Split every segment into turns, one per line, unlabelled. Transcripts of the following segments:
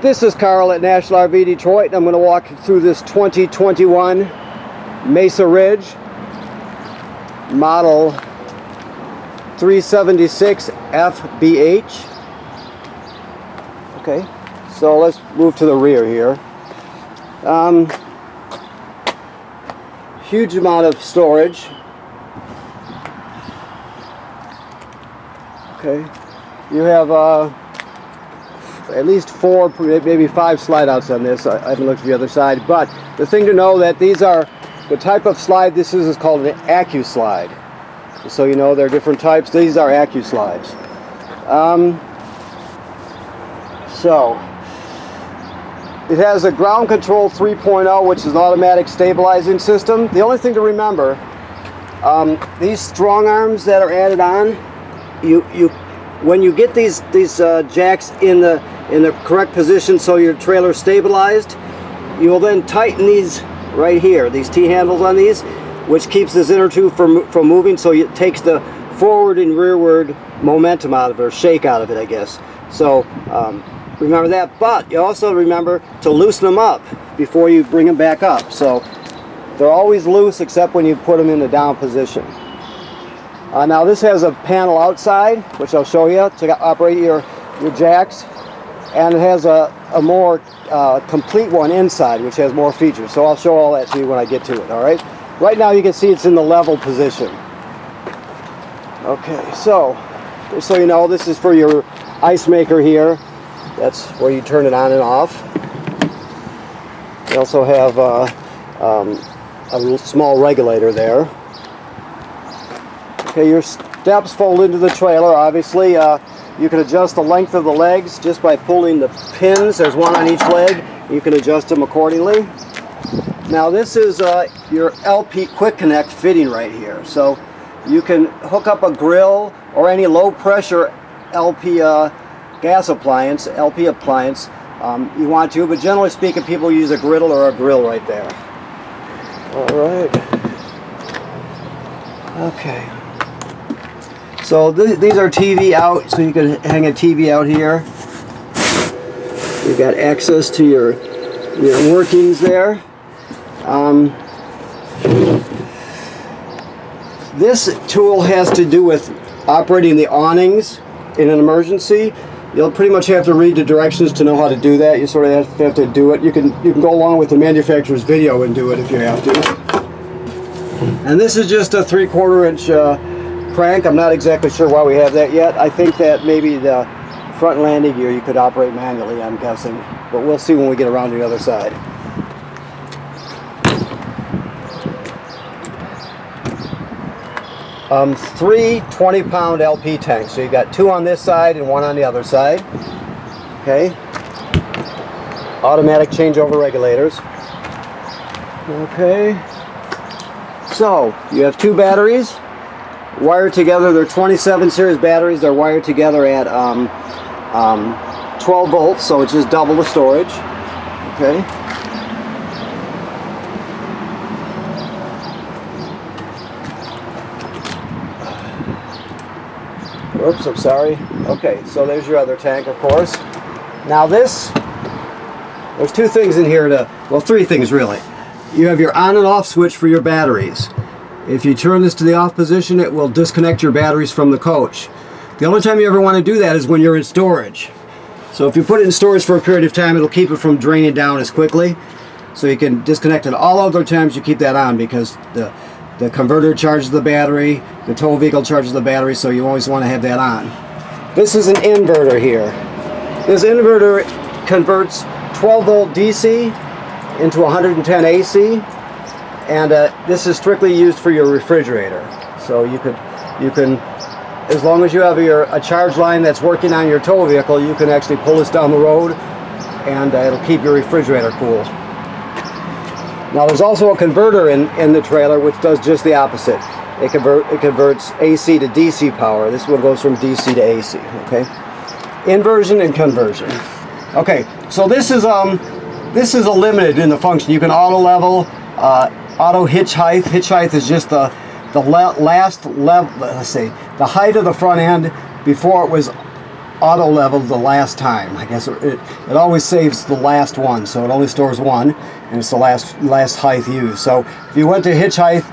This is Carl at National RV Detroit. I'm going to walk you through this 2021 Mesa Ridge model 376 FBH. Okay, so let's move to the rear here. Huge amount of storage. Okay, you have at least 4, maybe 5 slide outs on this. I haven't looked at the other side, but the thing to know that these are the type of slide this is called an AccuSlide. So you know there are different types. These are AccuSlides. So it has a ground control 3.0, which is an automatic stabilizing system. The only thing to remember, these strong arms that are added on, when you get these jacks in the correct position so your trailer is stabilized, you will then tighten these right here, these T-handles on these, which keeps this inner tube from moving, so it takes the forward and rearward momentum out of it, or shake out of it, I guess. So remember that, but you also remember to loosen them up before you bring them back up. So they're always loose except when you put them in the down position. Now this has a panel outside, which I'll show you to operate your jacks, and it has a more complete one inside, which has more features. So I'll show all that to you when I get to it. All right. Right now you can see it's in the level position. Okay, so just so you know, this is for your ice maker here. That's where you turn it on and off. You also have a small regulator there. Okay, your steps fold into the trailer. Obviously, you can adjust the length of the legs just by pulling the pins. There's one on each leg. You can adjust them accordingly. Now this is your LP Quick Connect fitting right here. So you can hook up a grill or any low pressure LP gas appliance, LP appliance you want to, but generally speaking people use a griddle or a grill right there. Alright. Okay. So these are TV out, so you can hang a TV out here. You've got access to your workings there. This tool has to do with operating the awnings in an emergency. You'll pretty much have to read the directions to know how to do that. You sort of have to do it. You can go along with the manufacturer's video and do it if you have to. And this is just a 3/4 inch crank. I'm not exactly sure why we have that yet. I think that maybe the front landing gear you could operate manually, I'm guessing. But we'll see when we get around to the other side. 3 20-pound LP tanks. So you got 2 on this side and 1 on the other side. Okay. Automatic changeover regulators. Okay. So you have 2 batteries wired together. They're 27 series batteries. They're wired together at 12 volts, so it's just double the storage. Okay. Oops, I'm sorry. Okay, so there's your other tank, of course. Now there's 2 things in here well, 3 things really. You have your on and off switch for your batteries. If you turn this to the off position, it will disconnect your batteries from the coach. The only time you ever want to do that is when you're in storage. So if you put it in storage for a period of time, it'll keep it from draining down as quickly. So you can disconnect it. All other times you keep that on because the converter charges the battery, the tow vehicle charges the battery, so you always want to have that on. This is an inverter here. This inverter converts 12 volt DC into 110 AC, and this is strictly used for your refrigerator. So you can, as long as you have a charge line that's working on your tow vehicle, you can actually pull this down the road, and it'll keep your refrigerator cool. Now there's also a converter in the trailer which does just the opposite. It converts AC to DC power. This one goes from DC to AC. Okay, inversion and conversion. Okay, so this is a limited in the function. You can auto level, auto hitch height. Hitch height is just the last level. Let's see, the height of the front end before it was auto level the last time. I guess it always saves the last one, so it only stores one, and it's the last height used. So if you went to hitch height,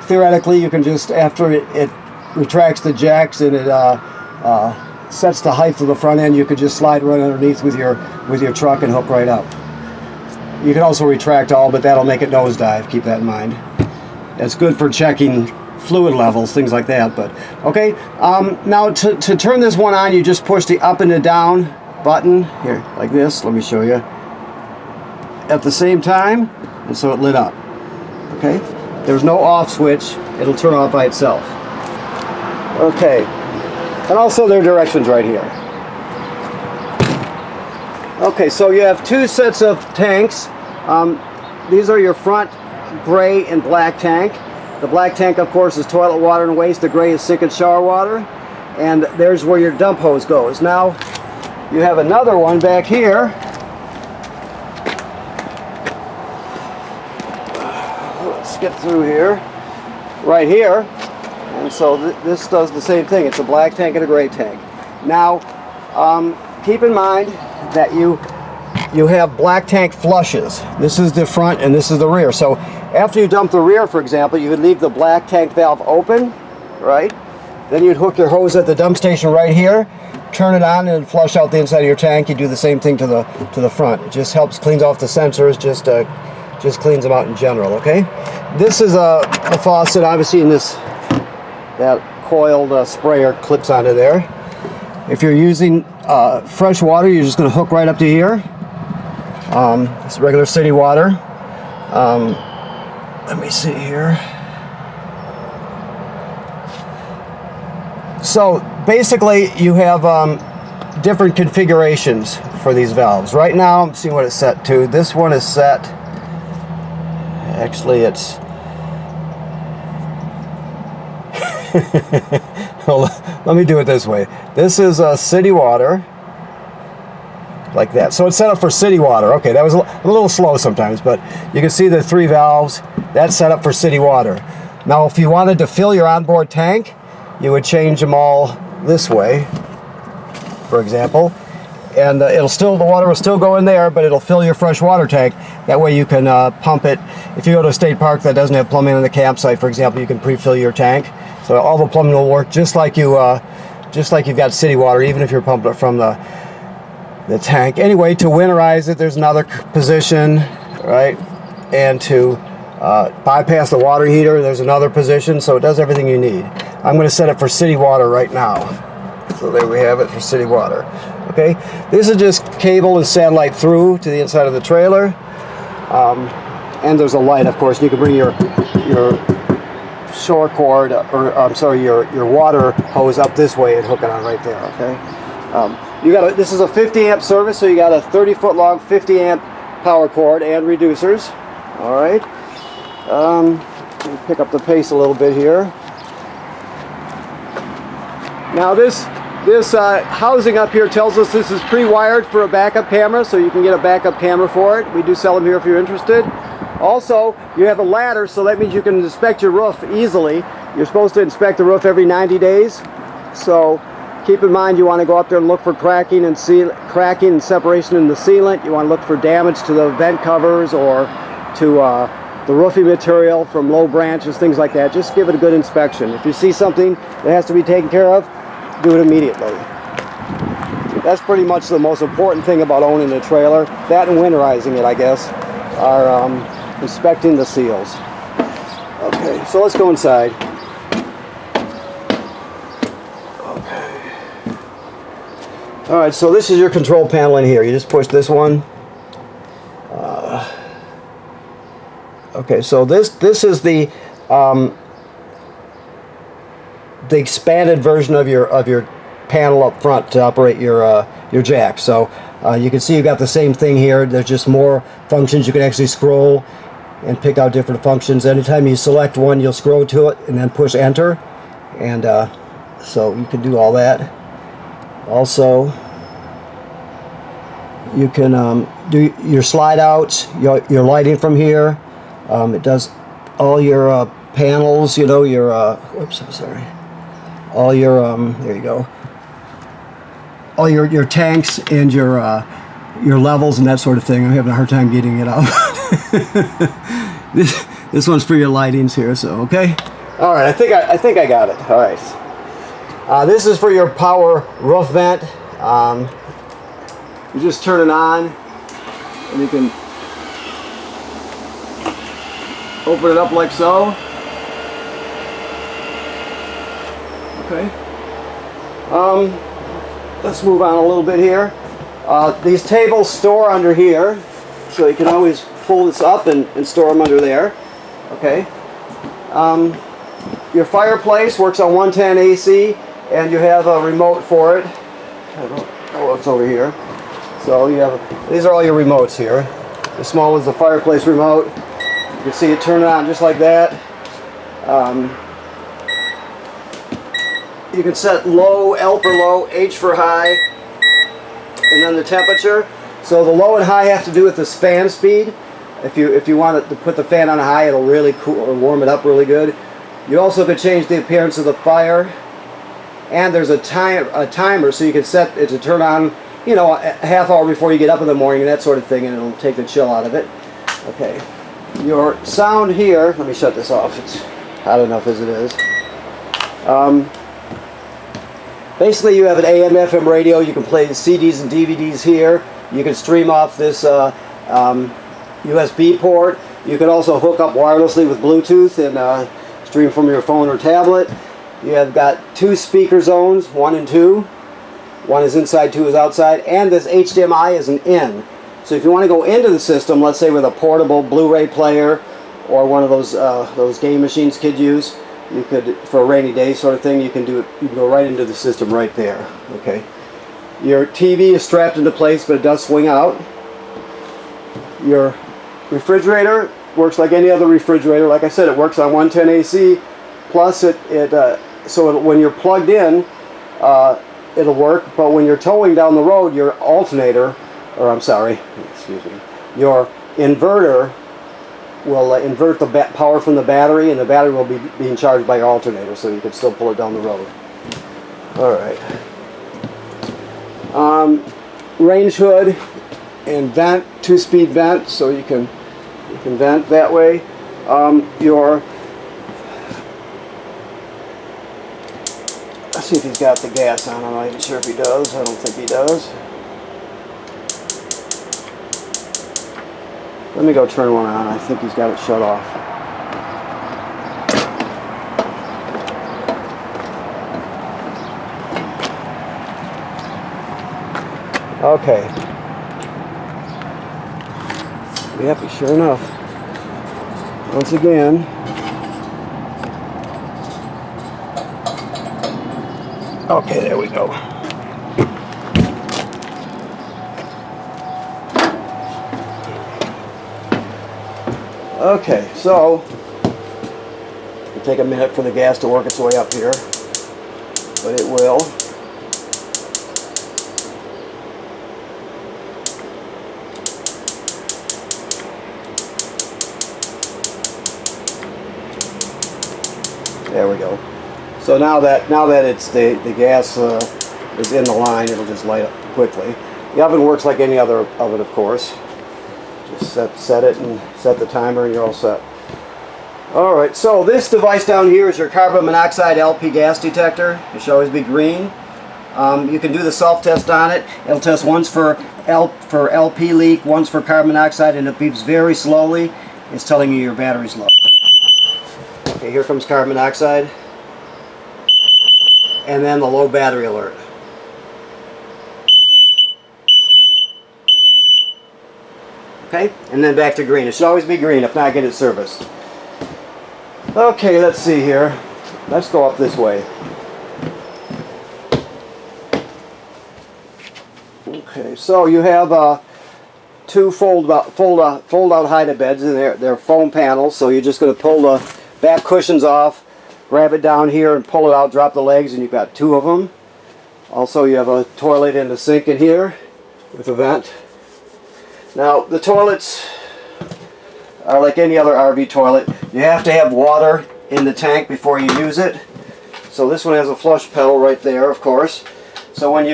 theoretically you can just, after it retracts the jacks and it sets the height of the front end, you could just slide right underneath with your truck and hook right up. You can also retract all, but that'll make it nosedive. Keep that in mind. It's good for checking fluid levels, things like that. But okay, now to turn this one on, you just push the up and the down button here, like this. Let me show you. At the same time, and so it lit up. Okay, there's no off switch. It'll turn off by itself. Okay, and also there are directions right here. Okay, so you have two sets of tanks. These are your front gray and black tank. The black tank, of course, is toilet water and waste. The gray is sink and shower water. And there's where your dump hose goes. Now, you have another one back here. Let's get through here. Right here. And so this does the same thing. It's a black tank and a gray tank. Now, keep in mind that you have black tank flushes. This is the front and this is the rear. So after you dump the rear, for example, you would leave the black tank valve open, right? Then you'd hook your hose at the dump station right here, turn it on and flush out the inside of your tank. You do the same thing to the front. It just helps cleans off the sensors, just cleans them out in general, okay? This is a faucet, obviously, in that coiled sprayer clips onto there. If you're using fresh water, you're just going to hook right up to here. It's regular city water. Let me see here. So basically you have different configurations for these valves. Right now I'm seeing what it's set to. This one is set, actually it's let me do it this way. This is city water, like that. So it's set up for city water. Okay, that was a little slow sometimes, but you can see the three valves. That's set up for city water. Now, if you wanted to fill your onboard tank, you would change them all this way, for example, and the water will still go in there, but it'll fill your fresh water tank. That way you can pump it. If you go to a state park that doesn't have plumbing on the campsite, for example, you can pre-fill your tank. So all the plumbing will work just like you've got city water, even if you're pumping it from the tank. Anyway, to winterize it, there's another position, right? And to bypass the water heater, there's another position, so it does everything you need. I'm going to set it for city water right now. So there we have it for city water. Okay, this is just cable and satellite through to the inside of the trailer. And there's a light, of course. You can bring your shore cord, or I'm sorry, your water hose up this way and hook it on right there. Okay. This is a 50 amp service, so you got a 30-foot long 50 amp power cord and reducers. All right. Let me pick up the pace a little bit here. Now this housing up here tells us this is pre-wired for a backup camera, so you can get a backup camera for it. We do sell them here if you're interested. Also, you have a ladder, so that means you can inspect your roof easily. You're supposed to inspect the roof every 90 days. So keep in mind you want to go up there and look for cracking and separation in the sealant. You want to look for damage to the vent covers or to the roofing material from low branches, things like that. Just give it a good inspection. If you see something that has to be taken care of, do it immediately. That's pretty much the most important thing about owning a trailer. That and winterizing it, I guess, are inspecting the seals. Okay, so let's go inside. Okay. All right, so this is your control panel in here. You just push this one. Okay, so this is the expanded version of your panel up front to operate your jack. So you can see you've got the same thing here. There's just more functions. You can actually scroll and pick out different functions. Anytime you select one, you'll scroll to it and then push enter, and so you can do all that. Also, you can do your slide outs, your lighting from here. It does all your panels, you know, your oops, I'm sorry, all your there you go, all your tanks and your levels and that sort of thing. I'm having a hard time getting it out. This one's for your lightings here, so okay. All right, I think I got it. All right. This is for your power roof vent. You just turn it on, and you can open it up like so. Okay. Let's move on a little bit here. These tables store under here, so you can always pull this up and store them under there. Okay. Your fireplace works on 110 AC, and you have a remote for it. Oh, it's over here. So you have, these are all your remotes here. The small one's the fireplace remote. You can see it turn on just like that. You can set low, L for low, H for high, and then the temperature. So the low and high have to do with the fan speed. If you want to put the fan on high, it'll really cool or warm it up really good. You also could change the appearance of the fire, and there's a timer, so you can set it to turn on, you know, a half hour before you get up in the morning and that sort of thing, and it'll take the chill out of it. Okay, your sound here. Let me shut this off. It's hot enough as it is. Basically, you have an AM, FM radio. You can play the CDs and DVDs here. You can stream off this USB port. You can also hook up wirelessly with Bluetooth and stream from your phone or tablet. You have got 2 speaker zones, 1 and 2. 1 is inside, 2 is outside, and this HDMI is an in. So if you want to go into the system, let's say with a portable Blu-ray player or one of those game machines kids use, you could, for a rainy day sort of thing, you can do it. You can go right into the system right there. Okay. Your TV is strapped into place, but it does swing out. Your refrigerator works like any other refrigerator. Like I said, it works on 110 AC. Plus, when you're plugged in, it'll work. But when you're towing down the road, your alternator, or I'm sorry, excuse me, your inverter will invert the power from the battery, and the battery will be being charged by your alternator, so you can still pull it down the road. All right. Range hood and vent, 2-speed vent, so you can vent that way. Let's see if he's got the gas on. I'm not even sure if he does. I don't think he does. Let me go turn one on. I think he's got it shut off. Okay. Yep, sure enough. Once again. Okay, there we go. Okay, so it'll take a minute for the gas to work its way up here, but it will. There we go. So now that it's the gas is in the line, it'll just light up quickly. The oven works like any other oven, of course. Just set it and set the timer, and you're all set. All right. So this device down here is your carbon monoxide LP gas detector. It should always be green. You can do the self-test on it. It'll test once for LP leak, once for carbon monoxide, and it beeps very slowly. It's telling you your battery's low. Okay, here comes carbon monoxide. And then the low battery alert. Okay, and then back to green. It should always be green, if not, get it serviced. Okay, let's see here. Let's go up this way. Okay, so you have 2 fold-out hide beds, and they're foam panels. So you're just going to pull the back cushions off, grab it down here, and pull it out. Drop the legs, and you've got 2 of them. Also, you have a toilet and a sink in here with a vent. Now, the toilets are like any other RV toilet. You have to have water in the tank before you use it. So this one has a flush pedal right there, of course. So when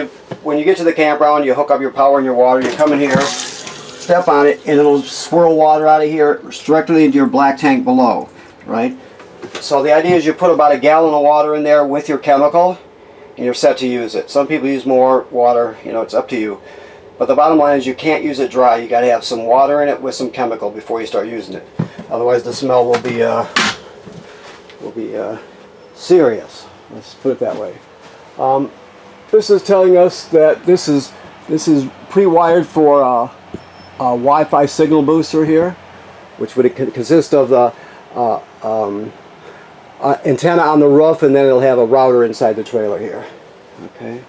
when you get to the campground, you hook up your power and your water, you come in here, step on it, and it'll swirl water out of here directly into your black tank below, right? So the idea is you put about a gallon of water in there with your chemical, and you're set to use it. Some people use more water, you know, it's up to you. But the bottom line is you can't use it dry. You got to have some water in it with some chemical before you start using it. Otherwise the smell will be serious. Let's put it that way. This is telling us that this is pre-wired for a Wi-Fi signal booster here, which would consist of the antenna on the roof, and then it'll have a router inside the trailer here. Okay,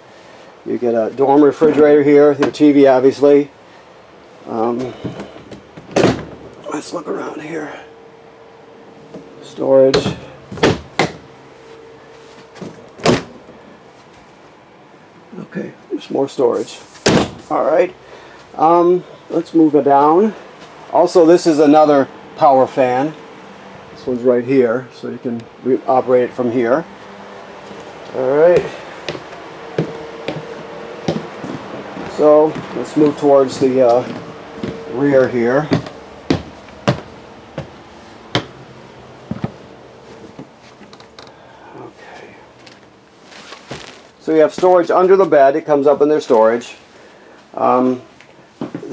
you get a dorm refrigerator here, your TV obviously. Let's look around here. Storage. Okay, there's more storage. All right, let's move it down. Also, this is another power fan. This one's right here, so you can operate it from here. All right. So let's move towards the rear here. Okay. So you have storage under the bed. It comes up in their storage. The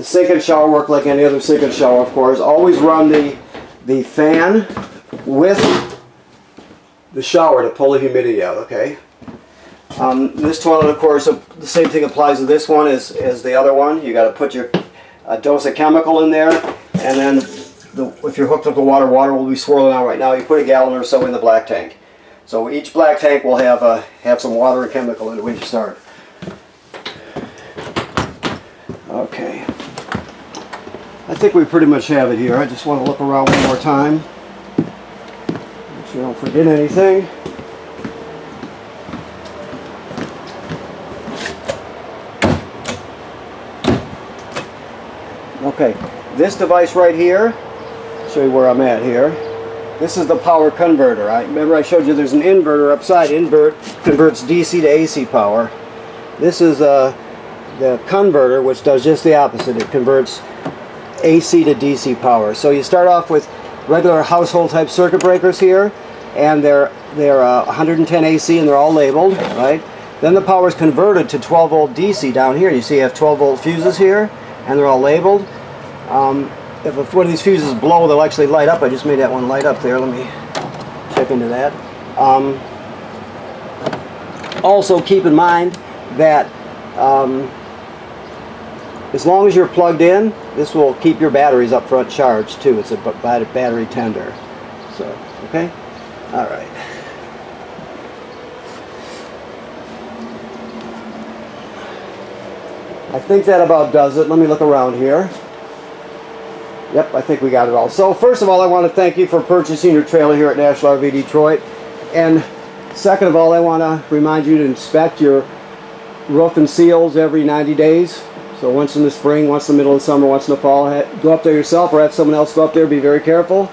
sink and shower work like any other sink and shower, of course. Always run the fan with the shower to pull the humidity out, okay? This toilet, of course, the same thing applies to this one as the other one. You got to put your dose of chemical in there, and then if you're hooked up to water will be swirling out right now. You put a gallon or so in the black tank. So each black tank will have some water and chemical in it when you start. Okay. I think we pretty much have it here. I just want to look around one more time. Make sure I don't forget anything. Okay, this device right here, I'll show you where I'm at here. This is the power converter. Remember I showed you there's an inverter upside. Invert converts DC to AC power. This is the converter, which does just the opposite. It converts AC to DC power. So you start off with regular household type circuit breakers here, and they're 110 AC and they're all labeled, right? Then the power is converted to 12 volt DC down here. You see you have 12 volt fuses here, and they're all labeled. If one of these fuses blow, they'll actually light up. I just made that one light up there. Let me check into that. Also keep in mind that as long as you're plugged in, this will keep your batteries up front charged too. It's a battery tender. So, okay? All right. I think that about does it. Let me look around here. Yep, I think we got it all. So first of all, I want to thank you for purchasing your trailer here at National RV Detroit. And second of all, I want to remind you to inspect your roof and seals every 90 days. So once in the spring, once in the middle of the summer, once in the fall. Go up there yourself or have someone else go up there. Be very careful.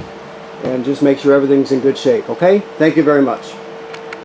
And just make sure everything's in good shape, okay? Thank you very much.